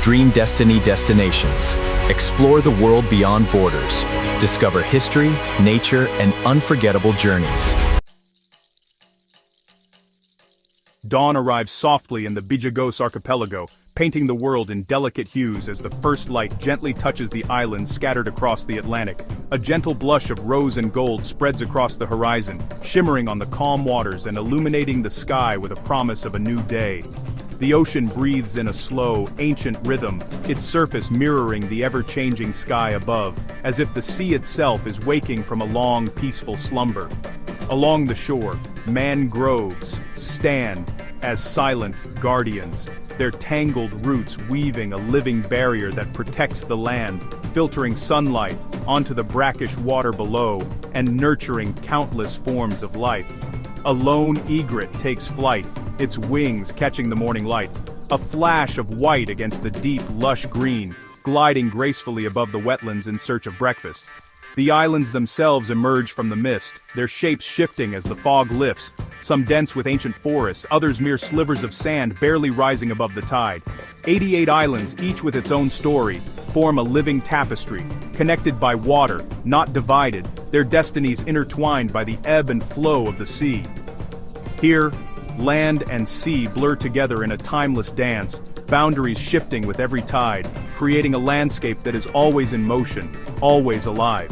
Dream Destiny destinations. Explore the world beyond borders. Discover history, nature, and unforgettable journeys. Dawn arrives softly in the Bijagós Archipelago, painting the world in delicate hues as the first light gently touches the islands scattered across the Atlantic. A gentle blush of rose and gold spreads across the horizon, shimmering on the calm waters and illuminating the sky with a promise of a new day. The ocean breathes in a slow, ancient rhythm, its surface mirroring the ever-changing sky above, as if the sea itself is waking from a long, peaceful slumber. Along the shore, mangroves stand as silent guardians, their tangled roots weaving a living barrier that protects the land, filtering sunlight onto the brackish water below and nurturing countless forms of life. A lone egret takes flight, its wings catching the morning light, a flash of white against the deep, lush green, gliding gracefully above the wetlands in search of breakfast. The islands themselves emerge from the mist, their shapes shifting as the fog lifts, some dense with ancient forests, others mere slivers of sand barely rising above the tide. 88 islands, each with its own story, form a living tapestry, connected by water, not divided, their destinies intertwined by the ebb and flow of the sea. Here, land and sea blur together in a timeless dance, boundaries shifting with every tide, creating a landscape that is always in motion, always alive.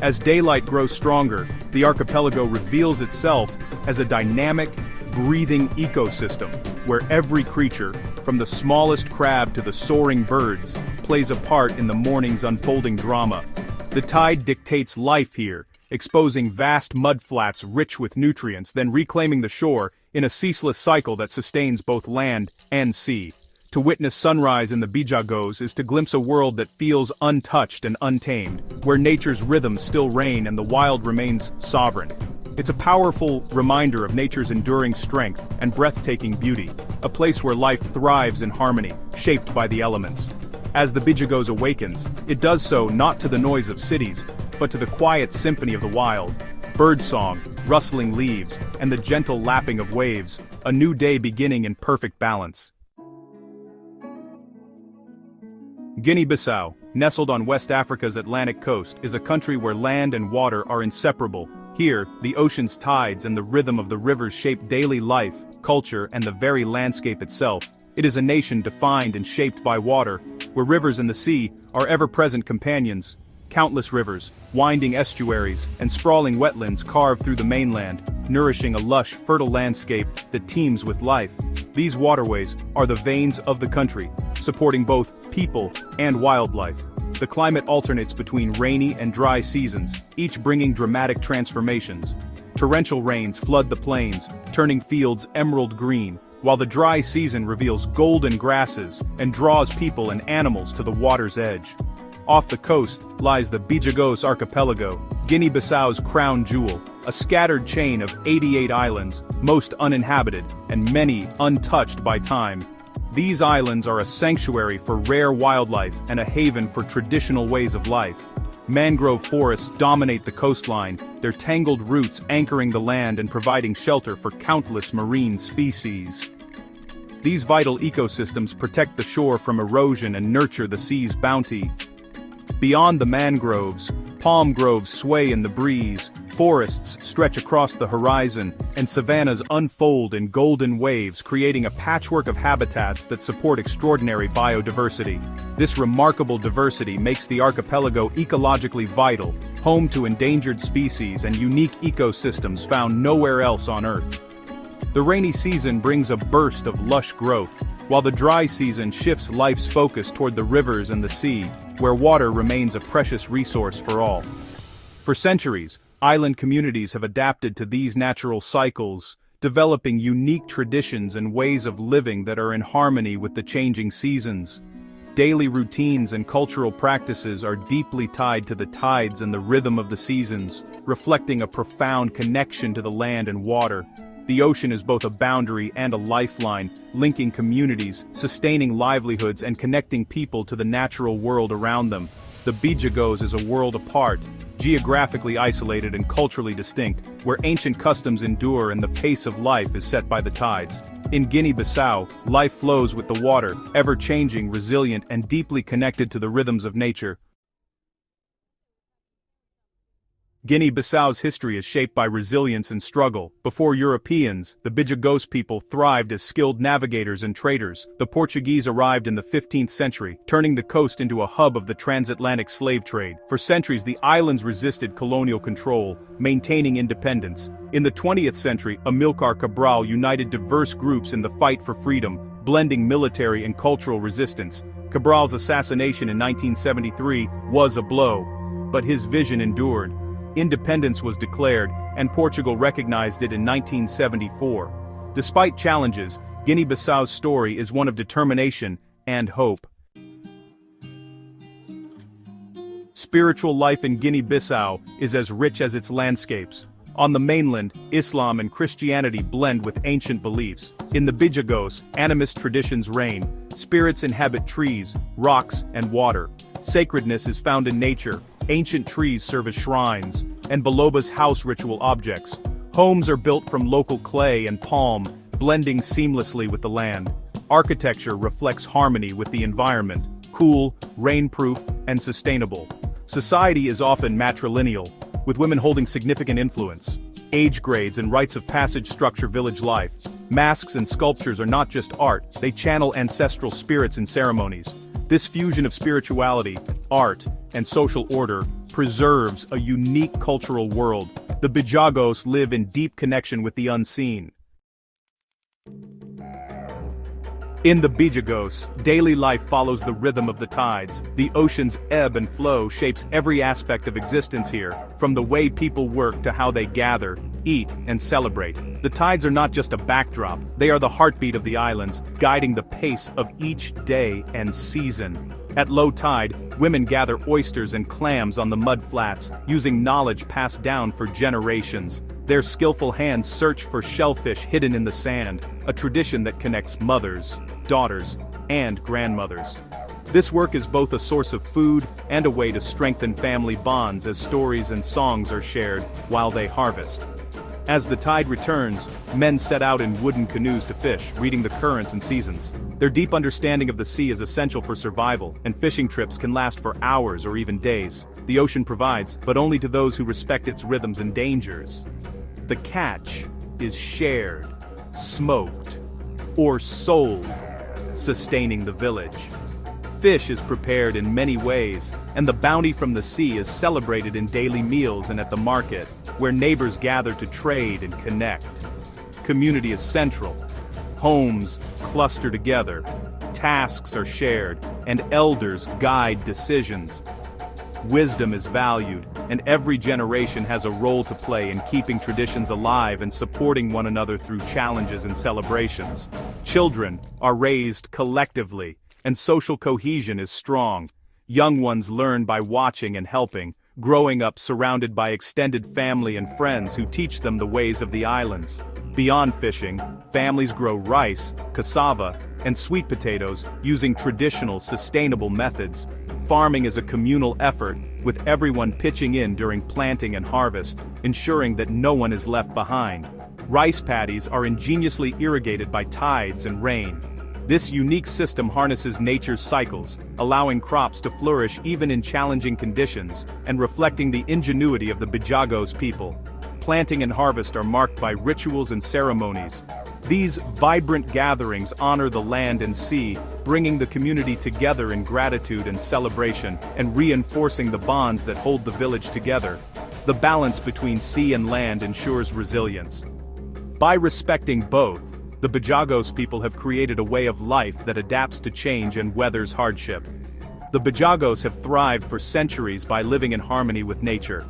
As daylight grows stronger, the archipelago reveals itself as a dynamic, breathing ecosystem, where every creature, from the smallest crab to the soaring birds, plays a part in the morning's unfolding drama. The tide dictates life here, exposing vast mudflats rich with nutrients, then reclaiming the shore in a ceaseless cycle that sustains both land and sea. To witness sunrise in the Bijagós is to glimpse a world that feels untouched and untamed, where nature's rhythms still reign and the wild remains sovereign. It's a powerful reminder of nature's enduring strength and breathtaking beauty, a place where life thrives in harmony, shaped by the elements. As the Bijagós awakens, it does so not to the noise of cities, but to the quiet symphony of the wild. Birdsong, rustling leaves, and the gentle lapping of waves, a new day beginning in perfect balance. Guinea-Bissau, nestled on West Africa's Atlantic coast, is a country where land and water are inseparable. Here, the ocean's tides and the rhythm of the rivers shape daily life, culture, and the very landscape itself. It is a nation defined and shaped by water, where rivers and the sea are ever-present companions. Countless rivers, winding estuaries, and sprawling wetlands carve through the mainland, nourishing a lush, fertile landscape that teems with life. These waterways are the veins of the country, supporting both people and wildlife. The climate alternates between rainy and dry seasons, each bringing dramatic transformations. Torrential rains flood the plains, turning fields emerald green, while the dry season reveals golden grasses and draws people and animals to the water's edge. Off the coast lies the Bijagós Archipelago, Guinea-Bissau's crown jewel, a scattered chain of 88 islands, most uninhabited, and many untouched by time. These islands are a sanctuary for rare wildlife and a haven for traditional ways of life. Mangrove forests dominate the coastline, their tangled roots anchoring the land and providing shelter for countless marine species. These vital ecosystems protect the shore from erosion and nurture the sea's bounty. Beyond the mangroves, palm groves sway in the breeze, forests stretch across the horizon, and savannas unfold in golden waves, creating a patchwork of habitats that support extraordinary biodiversity. This remarkable diversity makes the archipelago ecologically vital, home to endangered species and unique ecosystems found nowhere else on Earth. The rainy season brings a burst of lush growth, while the dry season shifts life's focus toward the rivers and the sea, where water remains a precious resource for all. For centuries, island communities have adapted to these natural cycles, developing unique traditions and ways of living that are in harmony with the changing seasons. Daily routines and cultural practices are deeply tied to the tides and the rhythm of the seasons, reflecting a profound connection to the land and water. The ocean is both a boundary and a lifeline, linking communities, sustaining livelihoods, and connecting people to the natural world around them. The Bijagós is a world apart, geographically isolated and culturally distinct, where ancient customs endure and the pace of life is set by the tides. In Guinea-Bissau, life flows with the water, ever-changing, resilient, and deeply connected to the rhythms of nature. Guinea-Bissau's history is shaped by resilience and struggle. Before Europeans, the Bijagós people thrived as skilled navigators and traders. The Portuguese arrived in the 15th century, turning the coast into a hub of the transatlantic slave trade. For centuries, the islands resisted colonial control, maintaining independence. In the 20th century, Amilcar Cabral united diverse groups in the fight for freedom, blending military and cultural resistance. Cabral's assassination in 1973 was a blow, but his vision endured. Independence was declared, and Portugal recognized it in 1974. Despite challenges, Guinea-Bissau's story is one of determination and hope. Spiritual life in Guinea-Bissau is as rich as its landscapes. On the mainland, Islam and Christianity blend with ancient beliefs. In the Bijagós, animist traditions reign. Spirits inhabit trees, rocks, and water. Sacredness is found in nature. Ancient trees serve as shrines, and Biloba's house ritual objects. Homes are built from local clay and palm, blending seamlessly with the land. Architecture reflects harmony with the environment, cool, rainproof, and sustainable. Society is often matrilineal, with women holding significant influence. Age grades and rites of passage structure village life. Masks and sculptures are not just art, they channel ancestral spirits in ceremonies. This fusion of spirituality, art, and social order preserves a unique cultural world. The Bijagós live in deep connection with the unseen. In the Bijagós, daily life follows the rhythm of the tides. The ocean's ebb and flow shapes every aspect of existence here, from the way people work to how they gather, eat, and celebrate. The tides are not just a backdrop, they are the heartbeat of the islands, guiding the pace of each day and season. At low tide, women gather oysters and clams on the mud flats, using knowledge passed down for generations. Their skillful hands search for shellfish hidden in the sand, a tradition that connects mothers, daughters, and grandmothers. This work is both a source of food and a way to strengthen family bonds as stories and songs are shared while they harvest. As the tide returns, men set out in wooden canoes to fish, reading the currents and seasons. Their deep understanding of the sea is essential for survival, and fishing trips can last for hours or even days. The ocean provides, but only to those who respect its rhythms and dangers. The catch is shared, smoked, or sold, sustaining the village. Fish is prepared in many ways, and the bounty from the sea is celebrated in daily meals and at the market, where neighbors gather to trade and connect. Community is central. Homes cluster together, tasks are shared, and elders guide decisions. Wisdom is valued, and every generation has a role to play in keeping traditions alive and supporting one another through challenges and celebrations. Children are raised collectively, and social cohesion is strong. Young ones learn by watching and helping, growing up surrounded by extended family and friends who teach them the ways of the islands. Beyond fishing, families grow rice, cassava, and sweet potatoes using traditional, sustainable methods. Farming is a communal effort, with everyone pitching in during planting and harvest, ensuring that no one is left behind. Rice paddies are ingeniously irrigated by tides and rain. This unique system harnesses nature's cycles, allowing crops to flourish even in challenging conditions, and reflecting the ingenuity of the Bijagós people. Planting and harvest are marked by rituals and ceremonies. These vibrant gatherings honor the land and sea, bringing the community together in gratitude and celebration, and reinforcing the bonds that hold the village together. The balance between sea and land ensures resilience. By respecting both, the Bijagós people have created a way of life that adapts to change and weathers hardship. The Bijagós have thrived for centuries by living in harmony with nature.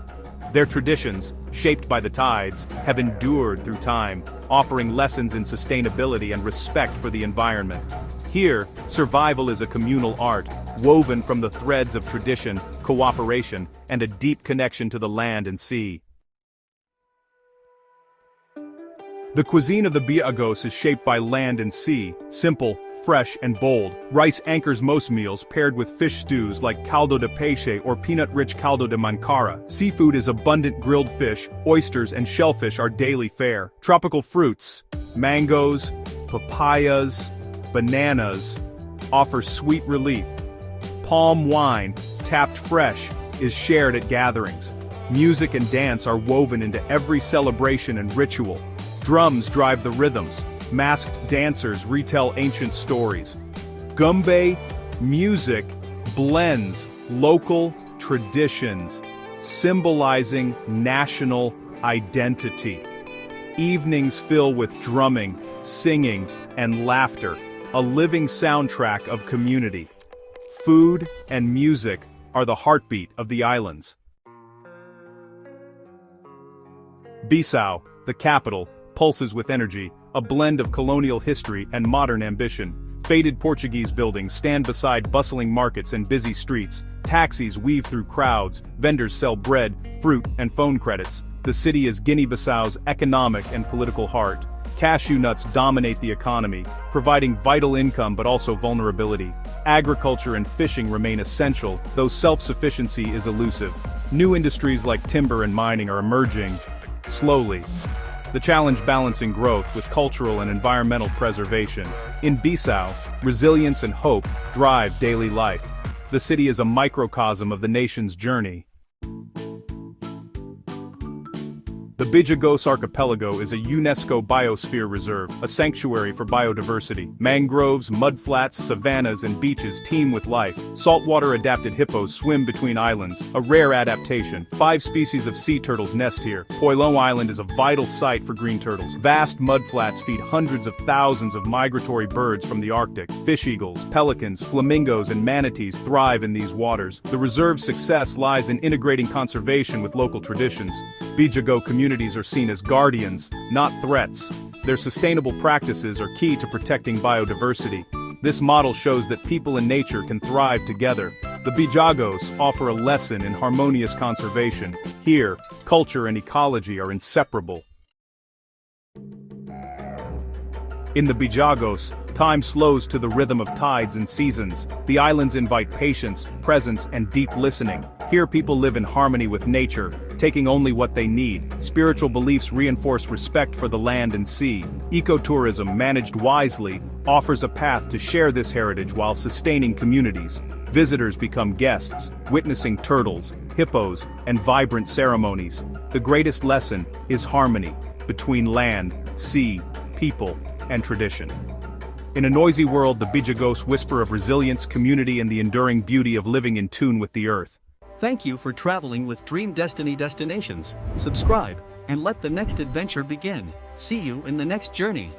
Their traditions, shaped by the tides, have endured through time, offering lessons in sustainability and respect for the environment. Here, survival is a communal art, woven from the threads of tradition, cooperation, and a deep connection to the land and sea. The cuisine of the Bijagós is shaped by land and sea, simple, fresh, and bold. Rice anchors most meals, paired with fish stews like caldo de peixe or peanut-rich caldo de mancara. Seafood is abundant. Grilled fish, oysters, and shellfish are daily fare. Tropical fruits, mangoes, papayas, bananas offer sweet relief. Palm wine, tapped fresh, is shared at gatherings. Music and dance are woven into every celebration and ritual. Drums drive the rhythms. Masked dancers retell ancient stories. Gumbe music blends local traditions, symbolizing national identity. Evenings fill with drumming, singing, and laughter, a living soundtrack of community. Food and music are the heartbeat of the islands. Bissau, the capital, pulses with energy, a blend of colonial history and modern ambition. Faded Portuguese buildings stand beside bustling markets and busy streets. Taxis weave through crowds, vendors sell bread, fruit, and phone credits. The city is Guinea-Bissau's economic and political heart. Cashew nuts dominate the economy, providing vital income but also vulnerability. Agriculture and fishing remain essential, though self-sufficiency is elusive. New industries like timber and mining are emerging slowly. The challenge balancing growth with cultural and environmental preservation. In Bissau, resilience and hope drive daily life. The city is a microcosm of the nation's journey. The Bijagós Archipelago is a UNESCO biosphere reserve, a sanctuary for biodiversity. Mangroves, mudflats, savannas, and beaches teem with life. Saltwater-adapted hippos swim between islands, a rare adaptation. 5 species of sea turtles nest here. Poilon Island is a vital site for green turtles. Vast mudflats feed hundreds of thousands of migratory birds from the Arctic. Fish eagles, pelicans, flamingos, and manatees thrive in these waters. The reserve's success lies in integrating conservation with local traditions. Bijagós communities are seen as guardians, not threats. Their sustainable practices are key to protecting biodiversity. This model shows that people and nature can thrive together. The Bijagós offer a lesson in harmonious conservation. Here, culture and ecology are inseparable. In the Bijagós, time slows to the rhythm of tides and seasons. The islands invite patience, presence, and deep listening. Here people live in harmony with nature, taking only what they need. Spiritual beliefs reinforce respect for the land and sea. Ecotourism, managed wisely, offers a path to share this heritage while sustaining communities. Visitors become guests, witnessing turtles, hippos, and vibrant ceremonies. The greatest lesson is harmony between land, sea, people, and tradition. In a noisy world, the Bijagós whisper of resilience, community, and the enduring beauty of living in tune with the earth. Thank you for traveling with Dream Destiny Destinations. Subscribe, and let the next adventure begin. See you in the next journey.